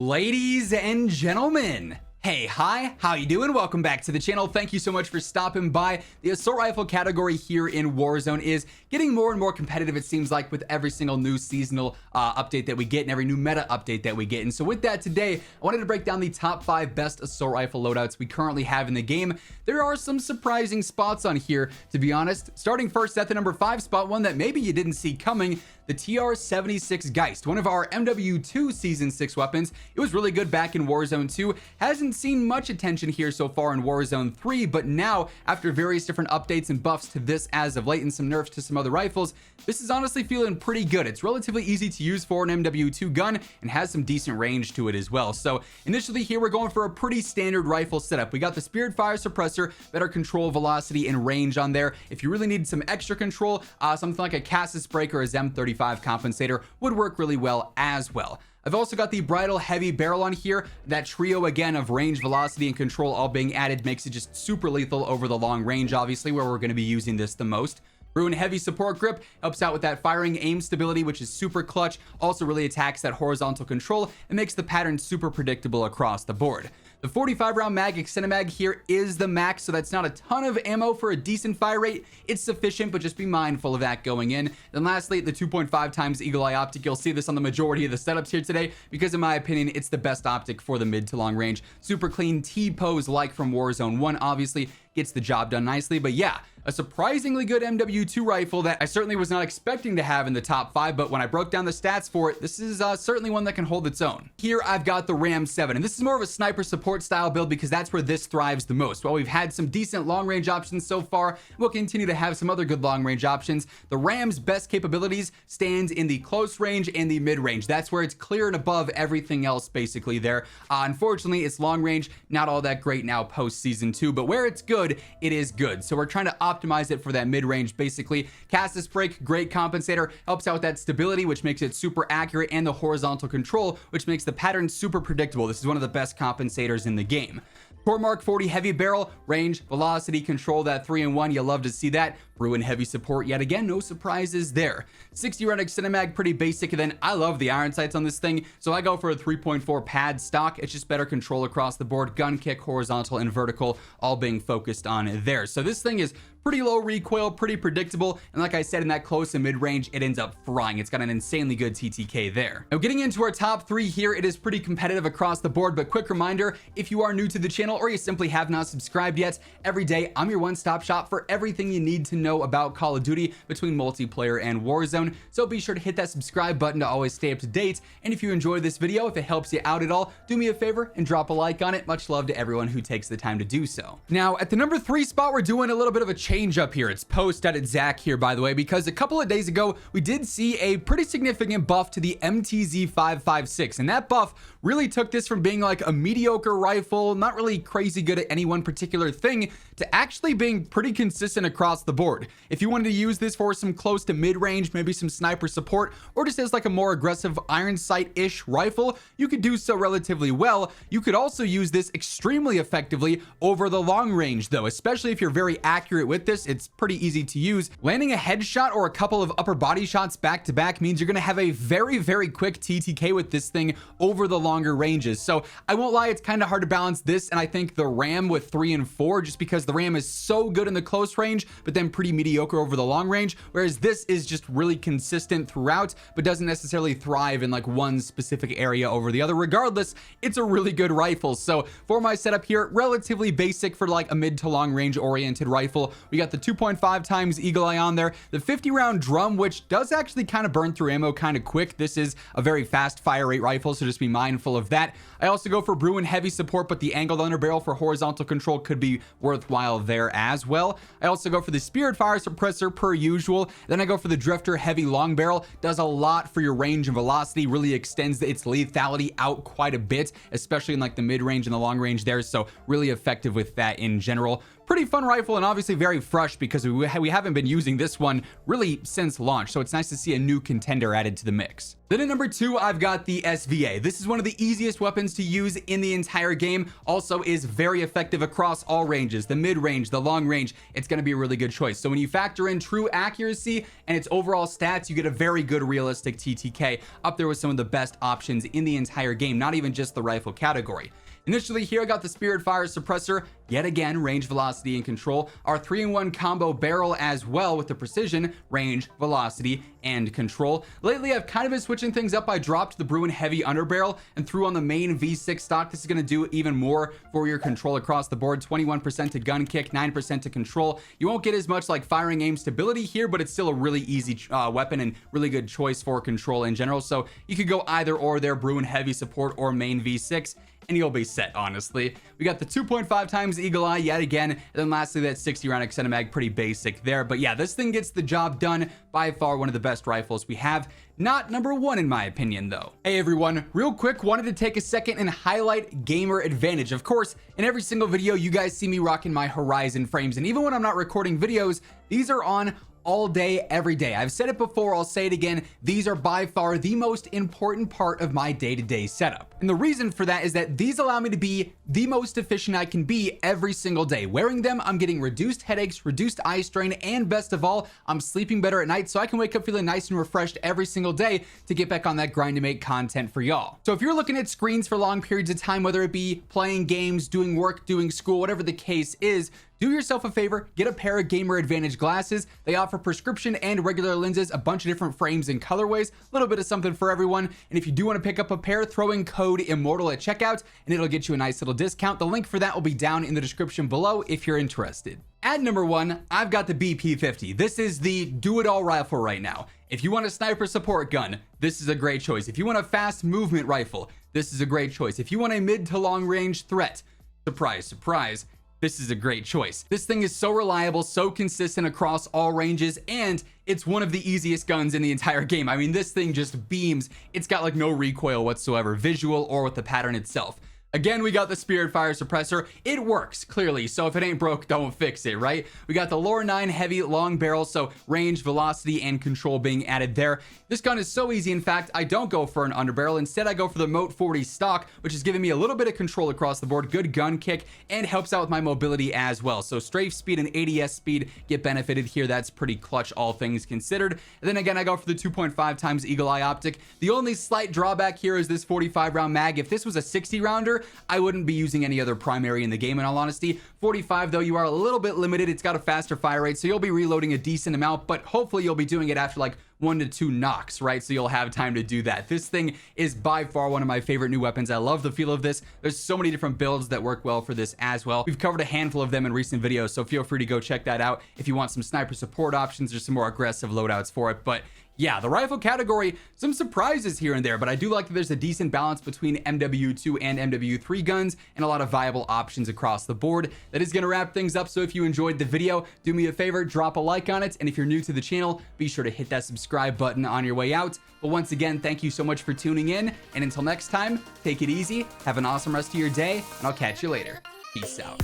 Ladies and gentlemen, hey, hi, how you doing? Welcome back to the channel. Thank you so much for stopping by. The assault rifle category here in Warzone is getting more and more competitive, it seems like, with every single new seasonal update that we get and every new meta update that we get. And so with that, today I wanted to break down the top 5 best assault rifle loadouts we currently have in the game. There are some surprising spots on here, to be honest. Starting first at the number 5 spot, one that maybe you didn't see coming, the TR-76 Geist, one of our MW2 Season 6 weapons. It was really good back in Warzone 2. Hasn't seen much attention here so far in Warzone 3, but now, after various different updates and buffs to this as of late and some nerfs to some other rifles, this is honestly feeling pretty good. It's relatively easy to use for an MW2 gun and has some decent range to it as well. So initially here, we're going for a pretty standard rifle setup. We got the Spirit Fire Suppressor, better control, velocity, and range on there. If you really need some extra control, something like a Cassis Break or a ZEM35 compensator would work really well as well. I've also got the Bridle Heavy Barrel on here. That trio again of range, velocity, and control all being added makes it just super lethal over the long range, obviously, where we're going to be using this the most. Ruin Heavy Support Grip helps out with that firing aim stability, which is super clutch. Also really attacks that horizontal control and makes the pattern super predictable across the board. The 45 round mag, extended mag here is the max, so that's not a ton of ammo for a decent fire rate. It's sufficient, but just be mindful of that going in. Then lastly, the 2.5 times Eagle Eye optic. You'll see this on the majority of the setups here today because in my opinion, it's the best optic for the mid to long range. Super clean T-pose like from Warzone 1, obviously gets the job done nicely. But yeah, a surprisingly good MW2 rifle that I certainly was not expecting to have in the top 5, but when I broke down the stats for it, this is certainly one that can hold its own. Here I've got the Ram 7, and this is more of a sniper support style build because that's where this thrives the most. While we've had some decent long range options so far, we'll continue to have some other good long range options. The Ram's best capabilities stands in the close range and the mid range. That's where it's clear and above everything else basically there. Unfortunately, it's long range, not all that great now post season 2, but where it's good, it is good. So we're trying to optimize it for that mid-range basically. Cassis Break, great compensator, helps out with that stability, which makes it super accurate, and the horizontal control, which makes the pattern super predictable. This is one of the best compensators in the game. Core Mark 40 Heavy Barrel, range, velocity, control, that 3-in-1, you love to see that. Ruin Heavy Support, yet again, no surprises there. 60 round extended mag, pretty basic. And then I love the iron sights on this thing, so I go for a 3.4 pad stock. It's just better control across the board, gun kick, horizontal, and vertical, all being focused on there. So this thing is pretty low recoil, pretty predictable, and like I said, in that close and mid-range, it ends up frying. It's got an insanely good TTK there. Now, getting into our top 3 here, it is pretty competitive across the board, but quick reminder, if you are new to the channel or you simply have not subscribed yet, every day I'm your one-stop shop for everything you need to know about Call of Duty between multiplayer and Warzone, so be sure to hit that subscribe button to always stay up to date. And if you enjoyed this video, if it helps you out at all, do me a favor and drop a like on it. Much love to everyone who takes the time to do so. Now, at the number 3 spot, we're doing a little bit of a change up here. It's post-Zach here, by the way, because a couple of days ago, we did see a pretty significant buff to the MTZ-556, and that buff really took this from being like a mediocre rifle, not really crazy good at any one particular thing, to actually being pretty consistent across the board. If you wanted to use this for some close to mid-range, maybe some sniper support, or just as like a more aggressive iron sight-ish rifle, you could do so relatively well. You could also use this extremely effectively over the long range though, especially if you're very accurate with this. It's pretty easy to use. Landing a headshot or a couple of upper body shots back to back means you're going to have a very, very quick TTK with this thing over the longer ranges. So I won't lie, it's kind of hard to balance this and I think the Ram with 3 and 4, just because the Ram is so good in the close range, but then pretty mediocre over the long range, whereas this is just really consistent throughout, but doesn't necessarily thrive in like one specific area over the other. Regardless, it's a really good rifle. So for my setup here, relatively basic for like a mid to long range oriented rifle. We got the 2.5 times Eagle Eye on there, the 50 round drum, which does actually kind of burn through ammo kind of quick. This is a very fast fire rate rifle, so just be mindful of that. I also go for Bruin Heavy Support, but the angled underbarrel for horizontal control could be worthwhile there as well. I also go for the Spirit Fire Suppressor per usual. Then I go for the Drifter Heavy Long Barrel. Does a lot for your range and velocity, really extends its lethality out quite a bit, especially in like the mid range and the long range there. So really effective with that in general. pretty fun rifle, and obviously very fresh because we haven't been using this one really since launch, so it's nice to see a new contender added to the mix. Then at number 2, I've got the SVA. This is one of the easiest weapons to use in the entire game. Also is very effective across all ranges, the mid-range, the long range. It's going to be a really good choice. So when you factor in true accuracy and its overall stats, you get a very good realistic TTK, up there with some of the best options in the entire game, not even just the rifle category. Initially here, I got the Spirit Fire Suppressor, yet again, range, velocity, and control. Our 3-in-1 combo barrel as well with the precision, range, velocity, and control. Lately, I've kind of been switching things up. I dropped the Bruin Heavy Underbarrel and threw on the main V6 stock. This is going to do even more for your control across the board. 21% to gun kick, 9% to control. You won't get as much like firing aim stability here, but it's still a really easy weapon and really good choice for control in general. So you could go either or there, Bruin Heavy support or main V6. And you'll be set, honestly. We got the 2.5 times Eagle Eye yet again, and then lastly that 60 round extended mag, pretty basic there. But yeah, this thing gets the job done. By far one of the best rifles we have. Not number 1 in my opinion though. Hey everyone, real quick, wanted to take a second and highlight gamer advantage. Of course, in every single video you guys see me rocking my Horizon frames, and even when I'm not recording videos, these are on all day, every day. I've said it before, I'll say it again. These are by far the most important part of my day-to-day setup. And the reason for that is that these allow me to be the most efficient I can be every single day. Wearing them, I'm getting reduced headaches, reduced eye strain, and best of all, I'm sleeping better at night so I can wake up feeling nice and refreshed every single day to get back on that grind to make content for y'all. So if you're looking at screens for long periods of time, whether it be playing games, doing work, doing school, whatever the case is, do yourself a favor, get a pair of Gamer Advantage glasses. They offer prescription and regular lenses, a bunch of different frames and colorways, a little bit of something for everyone. And if you do want to pick up a pair, throw in code Immortal at checkout and it'll get you a nice little discount. The link for that will be down in the description below if you're interested. At number 1, I've got the BP50. This is the do-it-all rifle right now. If you want a sniper support gun, this is a great choice. If you want a fast movement rifle, this is a great choice. If you want a mid to long range threat, surprise, surprise, this is a great choice. This thing is so reliable, so consistent across all ranges, and it's one of the easiest guns in the entire game. I mean, this thing just beams. It's got like no recoil whatsoever, visual or with the pattern itself. Again, we got the Spirit Fire Suppressor. It works, clearly, so if it ain't broke, don't fix it, right? We got the Lore 9 Heavy Long Barrel, so range, velocity, and control being added there. This gun is so easy, in fact, I don't go for an underbarrel. Instead, I go for the Mote 40 stock, which is giving me a little bit of control across the board, good gun kick, and helps out with my mobility as well. So strafe speed and ADS speed get benefited here. That's pretty clutch, all things considered. And then again, I go for the 2.5 times Eagle Eye optic. The only slight drawback here is this 45 round mag. If this was a 60 rounder, I wouldn't be using any other primary in the game, in all honesty. 45 though, you are a little bit limited. It's got a faster fire rate, so you'll be reloading a decent amount, but hopefully you'll be doing it after like 1 to 2 knocks, right? So you'll have time to do that. This thing is by far one of my favorite new weapons. I love the feel of this. There's so many different builds that work well for this as well. We've covered a handful of them in recent videos, so feel free to go check that out if you want some sniper support options or some more aggressive loadouts for it. But yeah, the rifle category, some surprises here and there, but I do like that there's a decent balance between MW2 and MW3 guns and a lot of viable options across the board. That is going to wrap things up, so if you enjoyed the video, do me a favor, drop a like on it, and if you're new to the channel, be sure to hit that subscribe button on your way out. But once again, thank you so much for tuning in, and until next time, take it easy, have an awesome rest of your day, and I'll catch you later. Peace out.